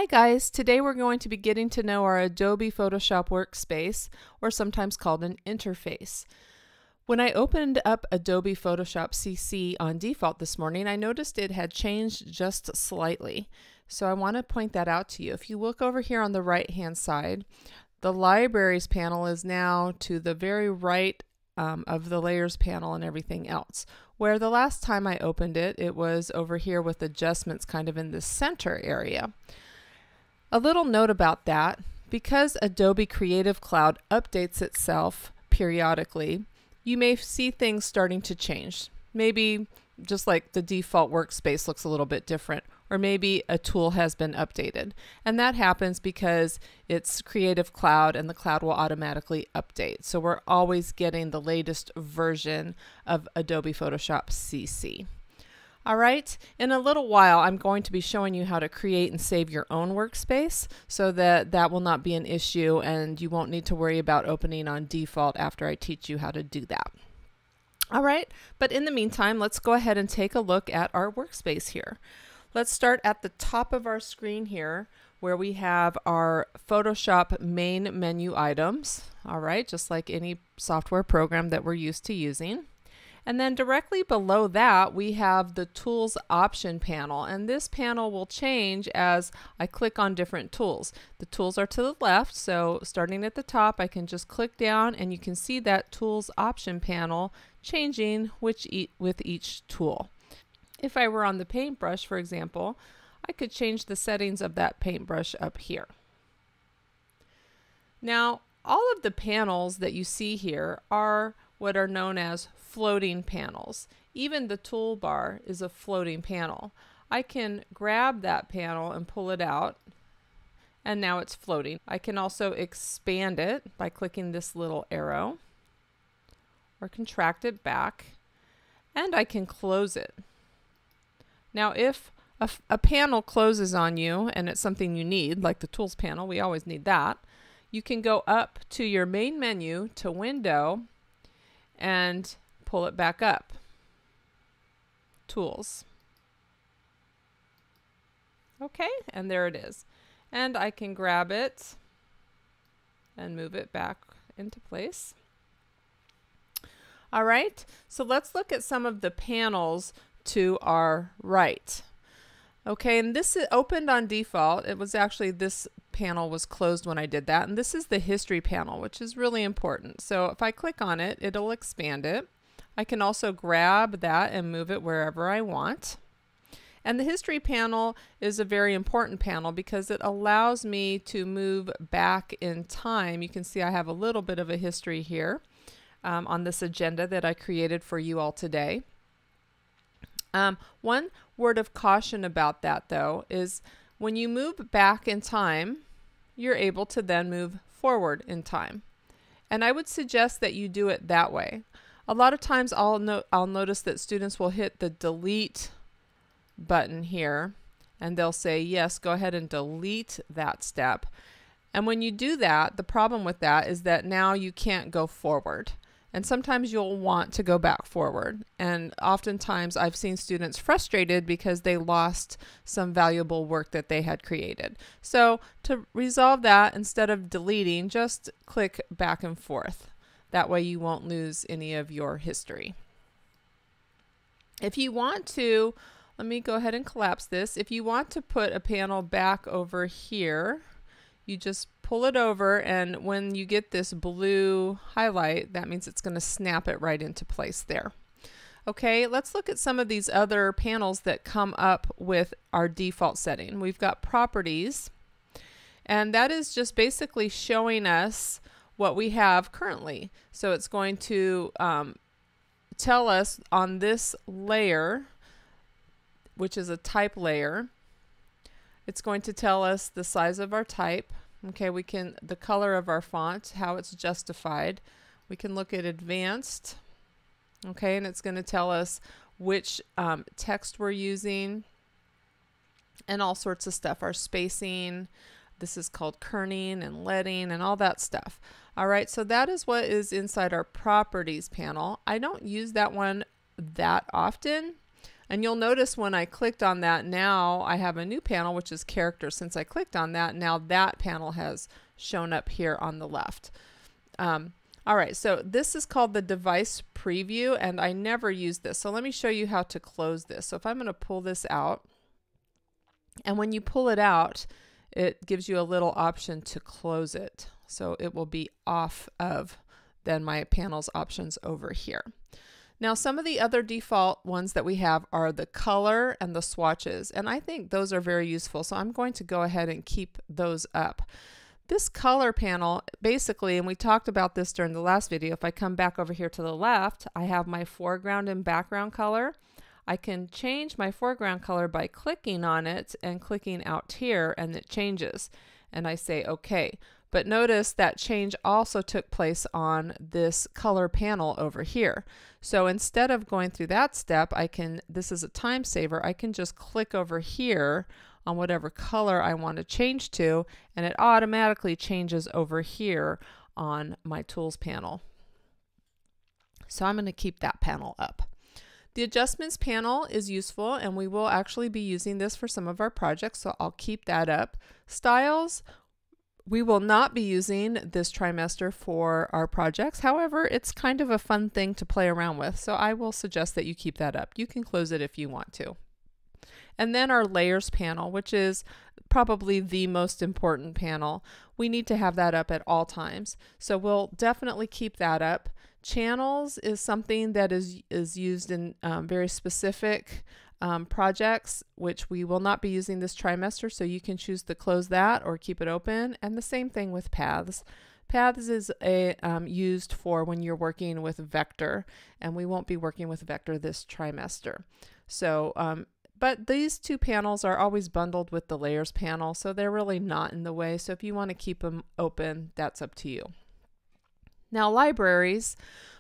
guys, today we're going to be getting to know our Adobe Photoshop Workspace, or sometimes called an interface. When I opened up Adobe Photoshop CC on default this morning, I noticed it had changed just slightly. So I want to point that out to you. If you look over here on the right hand side, the Libraries panel is now to the very right of the Layers panel and everything else. Where the last time I opened it, it was over here with adjustments kind of in the center area. A little note about that, because Adobe Creative Cloud updates itself periodically, you may see things starting to change. Maybe just like the default workspace looks a little bit different, or maybe a tool has been updated. And that happens because it's Creative Cloud and the cloud will automatically update. So we're always getting the latest version of Adobe Photoshop CC. All right, in a little while I'm going to be showing you how to create and save your own workspace so that that will not be an issue and you won't need to worry about opening on default after I teach you how to do that. All right, but in the meantime, let's go ahead and take a look at our workspace here. Let's start at the top of our screen here where we have our Photoshop main menu items. All right, just like any software program that we're used to using. And then directly below that, we have the Tools option panel. And this panel will change as I click on different tools. The tools are to the left, so starting at the top, I can just click down and you can see that Tools option panel changing with each tool. If I were on the paintbrush, for example, I could change the settings of that paintbrush up here. Now, all of the panels that you see here are what are known as floating panels. Even the toolbar is a floating panel. I can grab that panel and pull it out, and now it's floating. I can also expand it by clicking this little arrow, or contract it back, and I can close it. Now if a panel closes on you and it's something you need, like the Tools panel, we always need that, you can go up to your main menu to Window and pull it back up. Tools. Okay, and there it is. And I can grab it and move it back into place. All right, so let's look at some of the panels to our right. Okay, and this is opened on default. It was actually, this panel was closed when I did that, and this is the History panel, which is really important. So if I click on it, it'll expand it. I can also grab that and move it wherever I want. And the History panel is a very important panel because it allows me to move back in time. You can see I have a little bit of a history here on this agenda that I created for you all today. One word of caution about that, though, is when you move back in time, you're able to then move forward in time. And I would suggest that you do it that way. A lot of times I'll notice that students will hit the delete button here, and they'll say, yes, go ahead and delete that step. And when you do that, the problem with that is that now you can't go forward. And sometimes you'll want to go back forward. And oftentimes I've seen students frustrated because they lost some valuable work that they had created. So to resolve that, instead of deleting, just click back and forth. That way you won't lose any of your history. If you want to, let me go ahead and collapse this. If you want to put a panel back over here, you just pull it over, and when you get this blue highlight, that means it's going to snap it right into place there. Okay, let's look at some of these other panels that come up with our default setting. We've got Properties, and that is just basically showing us what we have currently. So it's going to tell us on this layer, which is a type layer, it's going to tell us the size of our type. Okay, the color of our font, how it's justified. We can look at Advanced, okay, and it's going to tell us which text we're using and all sorts of stuff. Our spacing, this is called kerning and leading and all that stuff. All right, so that is what is inside our Properties panel. I don't use that one that often. And you'll notice when I clicked on that, now I have a new panel, which is character. Since I clicked on that, now that panel has shown up here on the left. All right, so this is called the device preview, and I never use this. So let me show you how to close this. So if I'm going to pull this out, and when you pull it out, it gives you a little option to close it. So it will be off of then my panels options over here. Now, some of the other default ones that we have are the color and the swatches, and I think those are very useful. So I'm going to go ahead and keep those up. This color panel, basically, and we talked about this during the last video, if I come back over here to the left, I have my foreground and background color. I can change my foreground color by clicking on it and clicking out here, and it changes. And I say OK. But notice that change also took place on this color panel over here. So instead of going through that step, this is a time saver, I can just click over here on whatever color I want to change to, and it automatically changes over here on my tools panel. So I'm going to keep that panel up. The adjustments panel is useful, and we will actually be using this for some of our projects, so I'll keep that up. Styles, we will not be using this trimester for our projects. However, it's kind of a fun thing to play around with, so I will suggest that you keep that up. You can close it if you want to. And then our layers panel, which is probably the most important panel. We need to have that up at all times. So we'll definitely keep that up. Channels is something that is used in very specific projects, which we will not be using this trimester, so you can choose to close that or keep it open. And the same thing with paths. Paths is used for when you're working with vector, and we won't be working with vector this trimester. So, but these two panels are always bundled with the layers panel, so they're really not in the way. So if you want to keep them open, that's up to you. Now, libraries,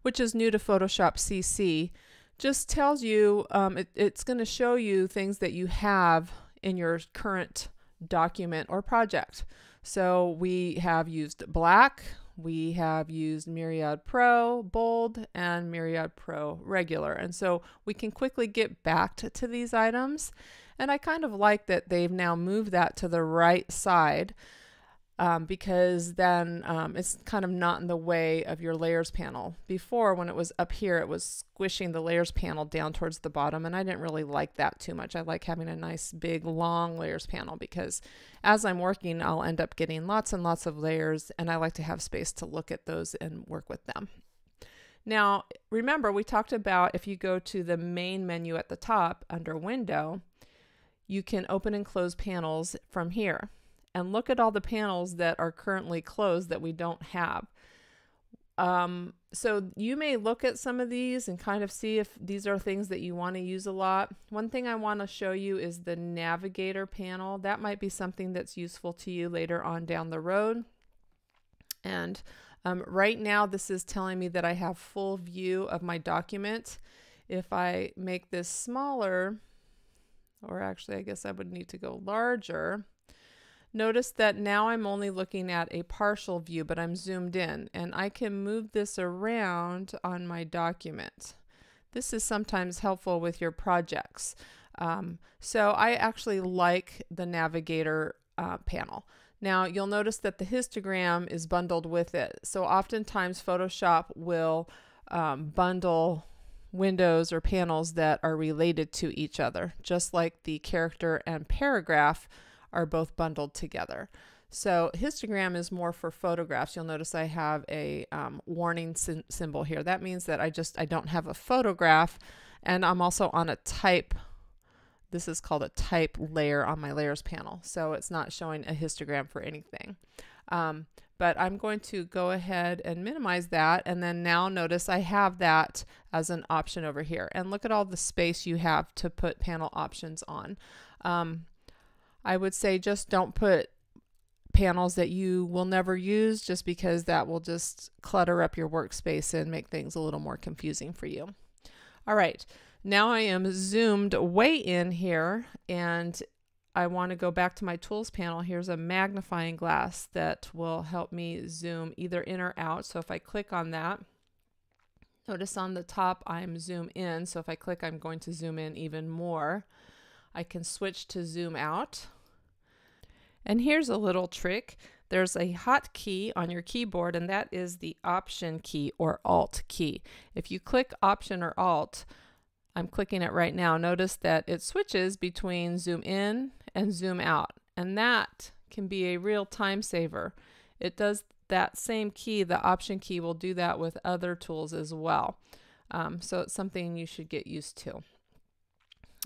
which is new to Photoshop CC, just tells you, it's going to show you things that you have in your current document or project. So we have used black, we have used Myriad Pro Bold, and Myriad Pro Regular. And so we can quickly get back to these items. And I kind of like that they've now moved that to the right side, because then it's kind of not in the way of your layers panel. Before, when it was up here, it was squishing the layers panel down towards the bottom, and I didn't really like that too much. I like having a nice big long layers panel, because as I'm working, I'll end up getting lots and lots of layers, and I like to have space to look at those and work with them. Now, remember, we talked about if you go to the main menu at the top under Window, you can open and close panels from here. And look at all the panels that are currently closed that we don't have. So you may look at some of these and kind of see if these are things that you want to use a lot. One thing I want to show you is the navigator panel. That might be something that's useful to you later on down the road. And right now this is telling me that I have full view of my document. If I make this smaller, or actually I guess I would need to go larger, notice that now I'm only looking at a partial view, but I'm zoomed in, and I can move this around on my document. This is sometimes helpful with your projects. So I actually like the navigator panel. Now you'll notice that the histogram is bundled with it. So oftentimes Photoshop will bundle windows or panels that are related to each other, just like the character and paragraph are both bundled together. So histogram is more for photographs. You'll notice I have a warning symbol here. That means that I don't have a photograph, and I'm also on a type. This is called a type layer on my layers panel. So it's not showing a histogram for anything. But I'm going to go ahead and minimize that, and then now notice I have that as an option over here. And look at all the space you have to put panel options on. I would say just don't put panels that you will never use, just because that will just clutter up your workspace and make things a little more confusing for you. All right, now I am zoomed way in here, and I want to go back to my tools panel. Here's a magnifying glass that will help me zoom either in or out. So if I click on that, Notice on the top I'm zoom in, so if I click I'm going to zoom in even more. I can switch to zoom out. And here's a little trick. There's a hotkey on your keyboard, and that is the Option key or Alt key. If you click Option or Alt, I'm clicking it right now, notice that it switches between zoom in and zoom out, and that can be a real time saver. It does that same key, the Option key, will do that with other tools as well. So it's something you should get used to.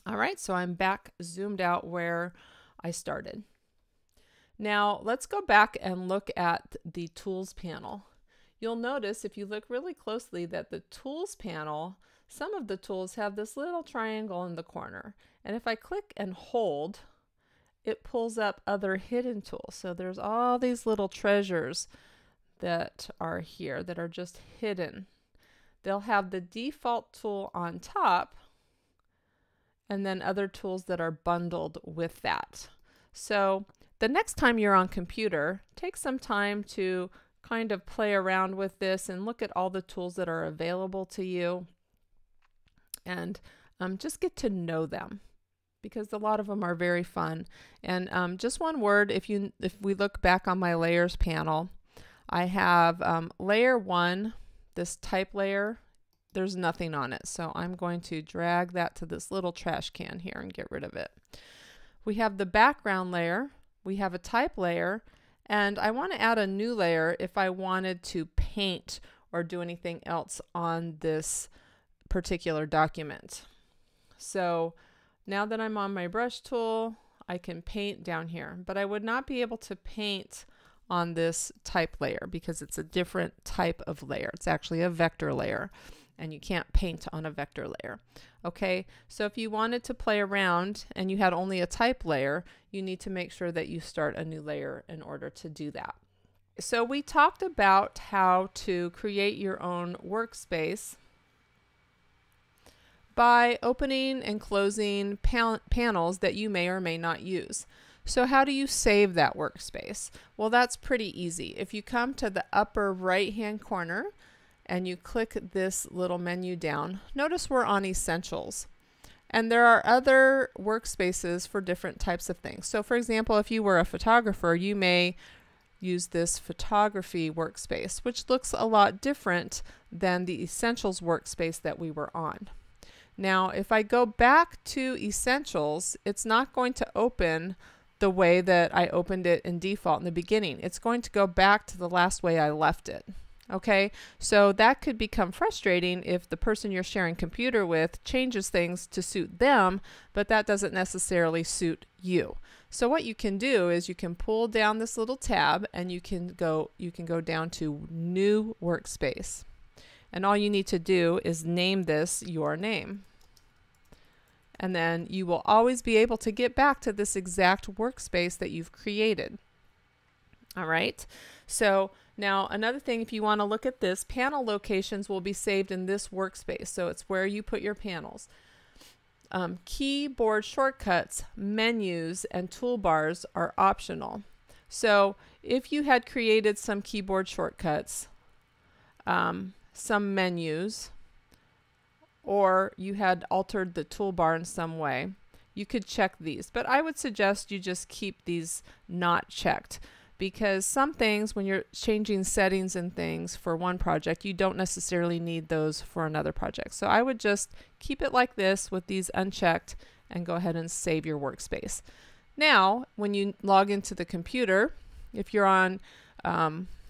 All right, so I'm back zoomed out where I started. Now let's go back and look at the Tools panel. You'll notice if you look really closely that the Tools panel, some of the tools have this little triangle in the corner. And if I click and hold, it pulls up other hidden tools. So there's all these little treasures that are here that are just hidden. They'll have the default tool on top and then other tools that are bundled with that. So the next time you're on computer, take some time to kind of play around with this and look at all the tools that are available to you, and just get to know them, because a lot of them are very fun. And just one word, if we look back on my layers panel, I have layer 1, this type layer, there's nothing on it. So I'm going to drag that to this little trash can here and get rid of it. We have the background layer, we have a type layer, and I want to add a new layer if I wanted to paint or do anything else on this particular document. So now that I'm on my brush tool, I can paint down here, but I would not be able to paint on this type layer because it's a different type of layer. It's actually a vector layer, and you can't paint on a vector layer. Okay, so if you wanted to play around and you had only a type layer, you need to make sure that you start a new layer in order to do that. So we talked about how to create your own workspace by opening and closing panels that you may or may not use. So how do you save that workspace? Well, that's pretty easy. If you come to the upper right hand corner and you click this little menu down, notice we're on Essentials. And there are other workspaces for different types of things. So for example, if you were a photographer, you may use this photography workspace, which looks a lot different than the Essentials workspace that we were on. Now, if I go back to Essentials, it's not going to open the way that I opened it in default in the beginning. It's going to go back to the last way I left it. Okay, so that could become frustrating if the person you're sharing computer with changes things to suit them, but that doesn't necessarily suit you. So what you can do is you can pull down this little tab and you can go down to New Workspace. And all you need to do is name this your name. And then you will always be able to get back to this exact workspace that you've created. All right, so now another thing, if you want to look at this, panel locations will be saved in this workspace. So it's where you put your panels. Keyboard shortcuts, menus, and toolbars are optional. So if you had created some keyboard shortcuts, some menus, or you had altered the toolbar in some way, you could check these. But I would suggest you just keep these not checked, because some things, when you're changing settings and things for one project, you don't necessarily need those for another project. So I would just keep it like this with these unchecked and go ahead and save your workspace. Now, when you log into the computer, if you're on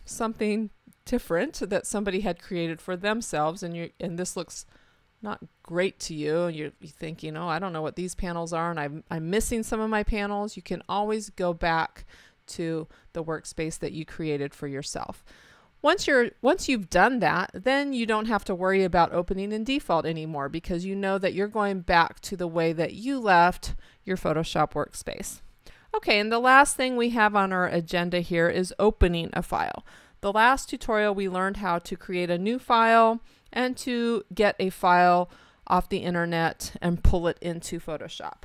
something different that somebody had created for themselves, and this looks not great to you, and you think, you know, I don't know what these panels are, and I'm missing some of my panels, you can always go back to the workspace that you created for yourself. Once you've done that, then you don't have to worry about opening in default anymore, because you know that you're going back to the way that you left your Photoshop workspace. Okay, and the last thing we have on our agenda here is opening a file. The last tutorial we learned how to create a new file and to get a file off the internet and pull it into Photoshop.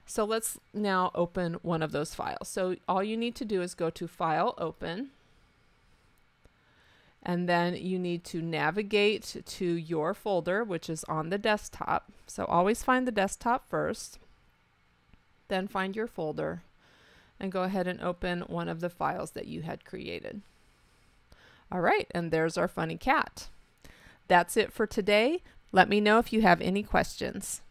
So let's now open one of those files. So all you need to do is go to File, Open, And then you need to navigate to your folder, which is on the desktop. So always find the desktop first, then find your folder, and go ahead and open one of the files that you had created. All right, and there's our funny cat. That's it for today. Let me know if you have any questions.